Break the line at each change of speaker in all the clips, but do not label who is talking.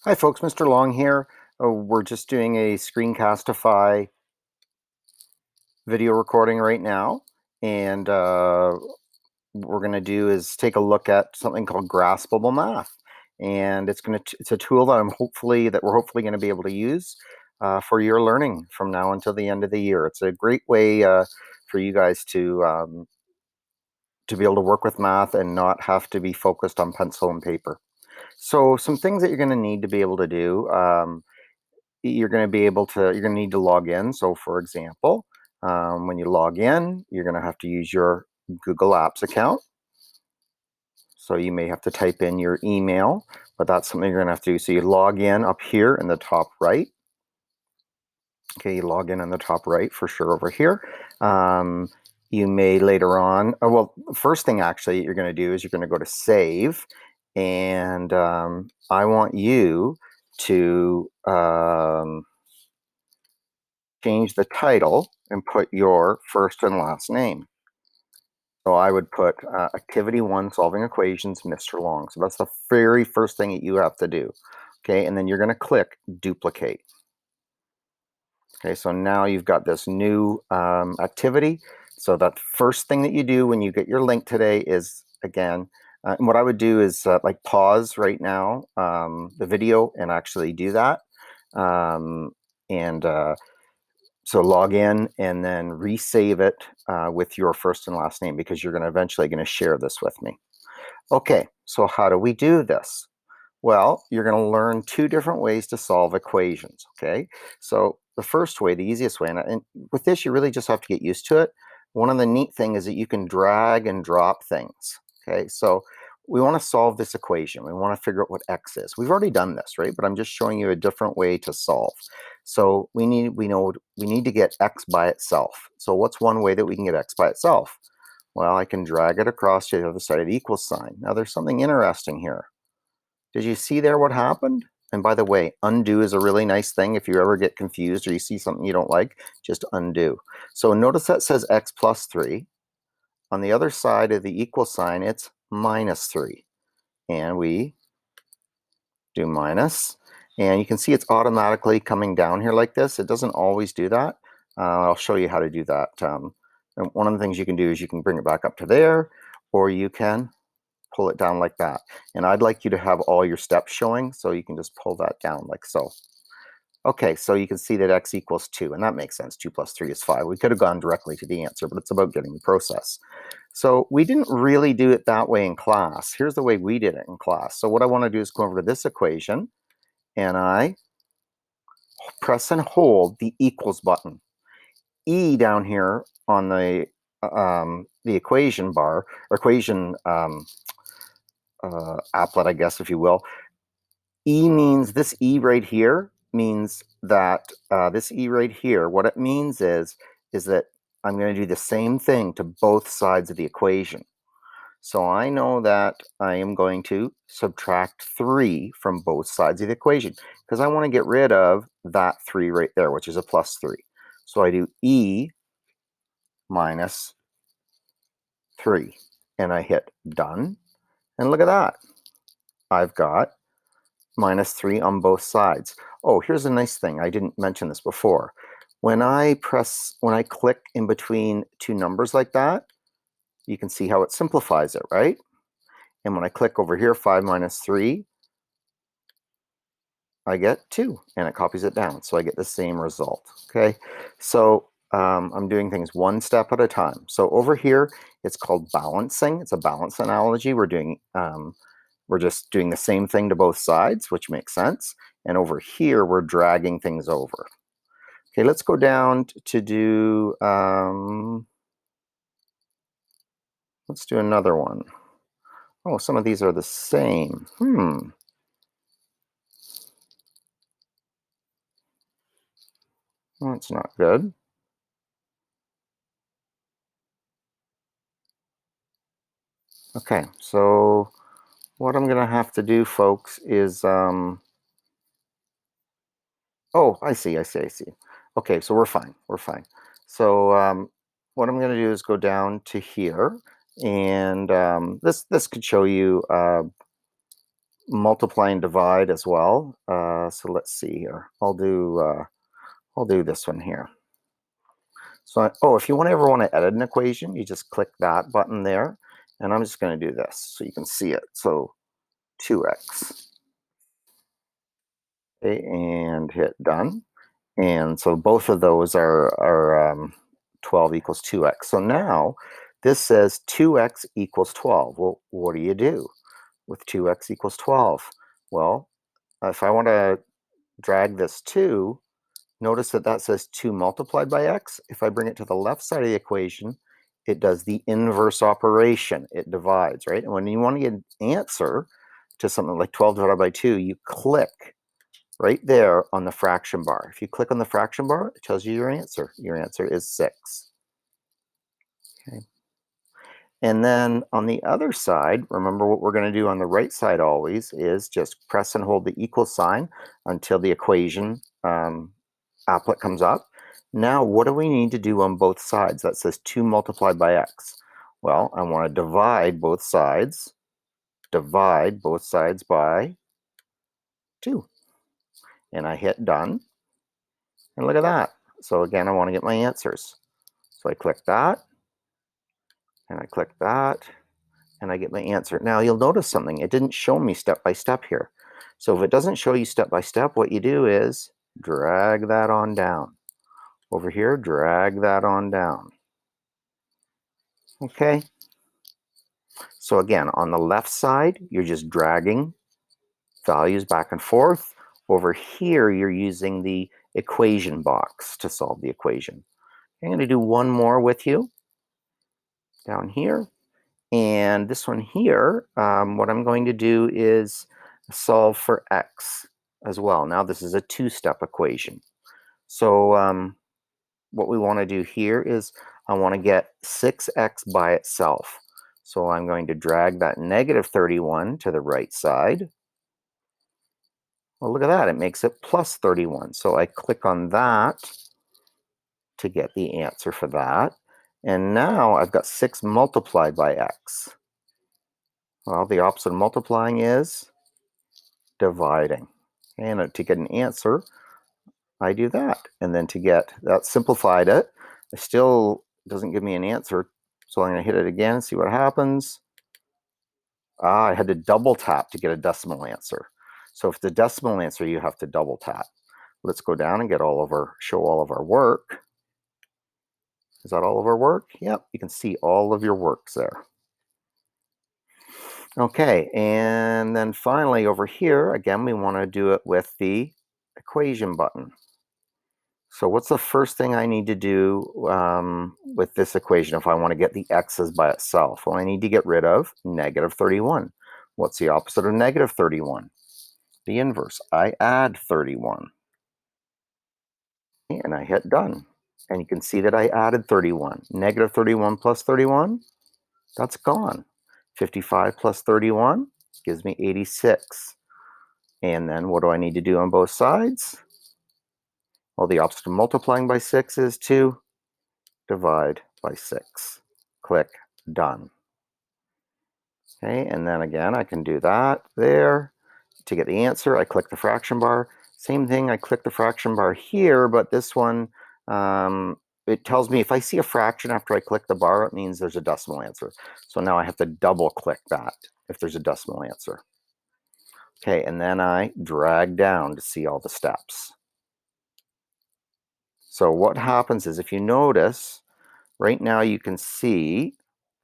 Hi folks, Mr. Long here. We're just doing a Screencastify video recording right now, and what we're going to do is take a look at something called Graspable Math, and it's a tool that we're hopefully going to be able to use for your learning from now until the end of the year. It's a great way for you guys to be able to work with math and not have to be focused on pencil and paper. So some things that you're going to need to be able to do. You're going to need to log in. So for example, when you log in, you're going to have to use your Google Apps account. So you may have to type in your email, but that's something you're going to have to do. So you log in up here in the top right. Okay, you log in the top right for sure over here. You may later on, first thing actually you're going to do is you're going to go to save, and I want you to change the title and put your first and last name. So I would put Activity 1, Solving Equations, Mr. Long. So that's the very first thing that you have to do. Okay, and then you're going to click Duplicate. Okay, so now you've got this new activity. So that first thing that you do when you get your link today is, again, and what I would do is like pause right now the video and actually do that. So log in and then resave it with your first and last name, because you're eventually going to share this with me. Okay, so how do we do this? Well, you're going to learn two different ways to solve equations, okay? So the first way, the easiest way, and with this you really just have to get used to it. One of the neat things is that you can drag and drop things, okay? So we want to solve this equation. We want to figure out what x is. We've already done this, right? But I'm just showing you a different way to solve. So we need to get x by itself. So what's one way that we can get x by itself? Well, I can drag it across to the other side of the equal sign. Now there's something interesting here. Did you see there what happened? And by the way, undo is a really nice thing. If you ever get confused or you see something you don't like, just undo. So notice that says x plus 3. On the other side of the equal sign, it's minus 3. And we do minus. And you can see it's automatically coming down here like this. It doesn't always do that. I'll show you how to do that. And one of the things you can do is you can bring it back up to there, or you can pull it down like that. And I'd like you to have all your steps showing, so you can just pull that down like so. Okay, so you can see that x equals 2, and that makes sense. 2 plus 3 is 5. We could have gone directly to the answer, but it's about getting the process. So we didn't really do it that way in class. Here's the way we did it in class. So what I want to do is go over to this equation, and I press and hold the equals button. E down here on the equation bar, or equation applet, I guess, if you will. E means, this E right here means that this E right here, what it means is that I'm going to do the same thing to both sides of the equation. So I know that I am going to subtract 3 from both sides of the equation, because I want to get rid of that 3 right there, which is a plus 3. So I do E minus 3, and I hit done. And look at that. I've got minus 3 on both sides. Oh, here's a nice thing. I didn't mention this before. When I click in between two numbers like that, you can see how it simplifies it, right? And when I click over here, 5 minus 3, I get 2, and it copies it down. So I get the same result, okay? So I'm doing things one step at a time. So over here, it's called balancing. It's a balance analogy. We're just doing the same thing to both sides, which makes sense. And over here, we're dragging things over. Okay, let's go down to do, let's do another one. Oh, some of these are the same. Well, that's not good. Okay, so what I'm gonna have to do, folks, is, oh, I see. Okay, so we're fine. So what I'm gonna do is go down to here, and this could show you multiply and divide as well. So let's see here. I'll do this one here. So, if you ever want to edit an equation, you just click that button there, and I'm just going to do this so you can see it. So 2x, okay, and hit done. And so both of those are 12 equals 2x. So now this says 2x equals 12. Well, what do you do with 2x equals 12? Well, if I want to drag this 2, notice that that says 2 multiplied by x. If I bring it to the left side of the equation, it does the inverse operation. It divides, right? And when you want to get an answer to something like 12 divided by 2, you click right there on the fraction bar. If you click on the fraction bar, it tells you your answer. Your answer is 6. Okay. And then on the other side, remember what we're going to do on the right side always is just press and hold the equal sign until the equation applet comes up. Now, what do we need to do on both sides? That says 2 multiplied by x. Well, I want to divide both sides. Divide both sides by 2. And I hit done. And look at that. So again, I want to get my answers. So I click that, and I click that, and I get my answer. Now you'll notice something. It didn't show me step by step here. So if it doesn't show you step by step, what you do is drag that on down. Over here, drag that on down. Okay. So again, on the left side, you're just dragging values back and forth. Over here, you're using the equation box to solve the equation. I'm going to do one more with you down here. And this one here, what I'm going to do is solve for x as well. Now this is a 2-step equation. So what we want to do here is I want to get 6x by itself. So I'm going to drag that negative 31 to the right side. Well, look at that. It makes it plus 31. So I click on that to get the answer for that. And now I've got 6 multiplied by x. Well, the opposite of multiplying is dividing. And to get an answer, I do that. And then to get that simplified it still doesn't give me an answer. So I'm going to hit it again, see what happens. I had to double tap to get a decimal answer. So if the decimal answer, you have to double tap. Let's go down and get show all of our work. Is that all of our work? Yep, you can see all of your works there. Okay, and then finally over here, again, we want to do it with the equation button. So what's the first thing I need to do with this equation if I want to get the x's by itself? Well, I need to get rid of negative 31. What's the opposite of negative 31? The inverse. I add 31. And I hit done. And you can see that I added 31. Negative 31 plus 31, that's gone. 55 plus 31 gives me 86. And then what do I need to do on both sides? Well, the opposite of multiplying by 6 is to divide by 6. Click done. Okay, and then again, I can do that there. To get the answer, I click the fraction bar. Same thing, I click the fraction bar here, but this one, it tells me if I see a fraction after I click the bar, it means there's a decimal answer. So now I have to double click that if there's a decimal answer. Okay, and then I drag down to see all the steps. So what happens is if you notice, right now you can see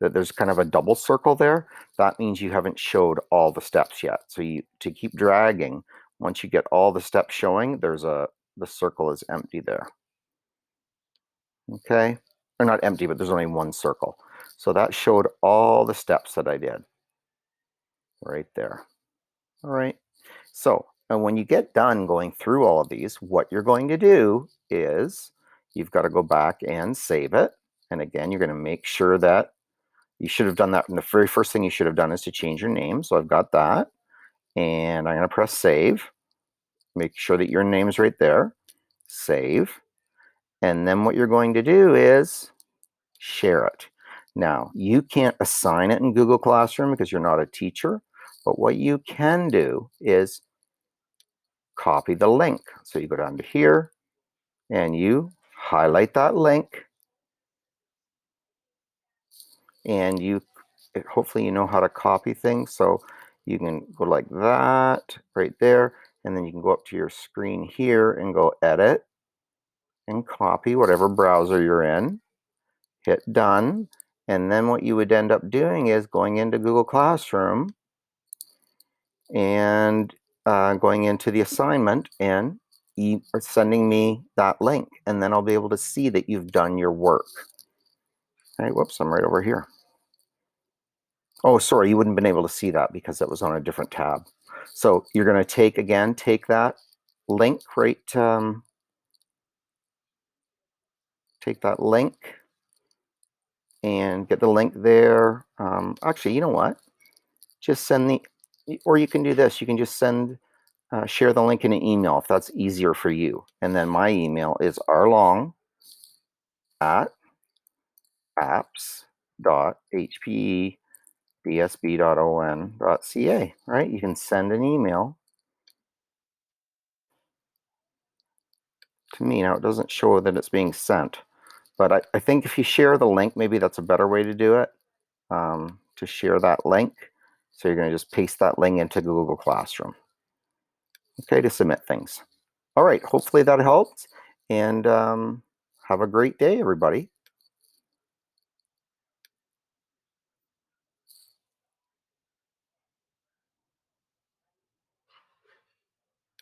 that there's kind of a double circle there. That means you haven't showed all the steps yet. So to keep dragging, once you get all the steps showing, the circle is empty there. Okay, or not empty, but there's only one circle. So that showed all the steps that I did right there. All right, so and when you get done going through all of these, what you're going to do is you've got to go back and save it. And again, you're going to make sure that you should have done that. And the very first thing you should have done is to change your name. So I've got that. And I'm going to press save. Make sure that your name's right there. Save. And then what you're going to do is share it. Now, you can't assign it in Google Classroom because you're not a teacher, But what you can do is copy the link. So you go down to here and you highlight that link, and you hopefully you know how to copy things. So you can go like that right there, and then you can go up to your screen here and go edit and copy whatever browser you're in, hit done, and then what you would end up doing is going into Google Classroom and going into the assignment and sending me that link, and then I'll be able to see that you've done your work. All right, whoops, I'm right over here. Oh, sorry, you wouldn't have been able to see that because that was on a different tab. So you're going to take that link right, take that link and get the link there. Actually, you know what? Just send or you can do this. You can just share the link in an email if that's easier for you. And then my email is rlong@apps.hpedSB.on.ca, right? You can send an email to me. Now it doesn't show that it's being sent, but I think if you share the link, maybe that's a better way to do it, to share that link. So you're going to just paste that link into Google Classroom, okay, to submit things. All right, hopefully that helped, and have a great day, everybody.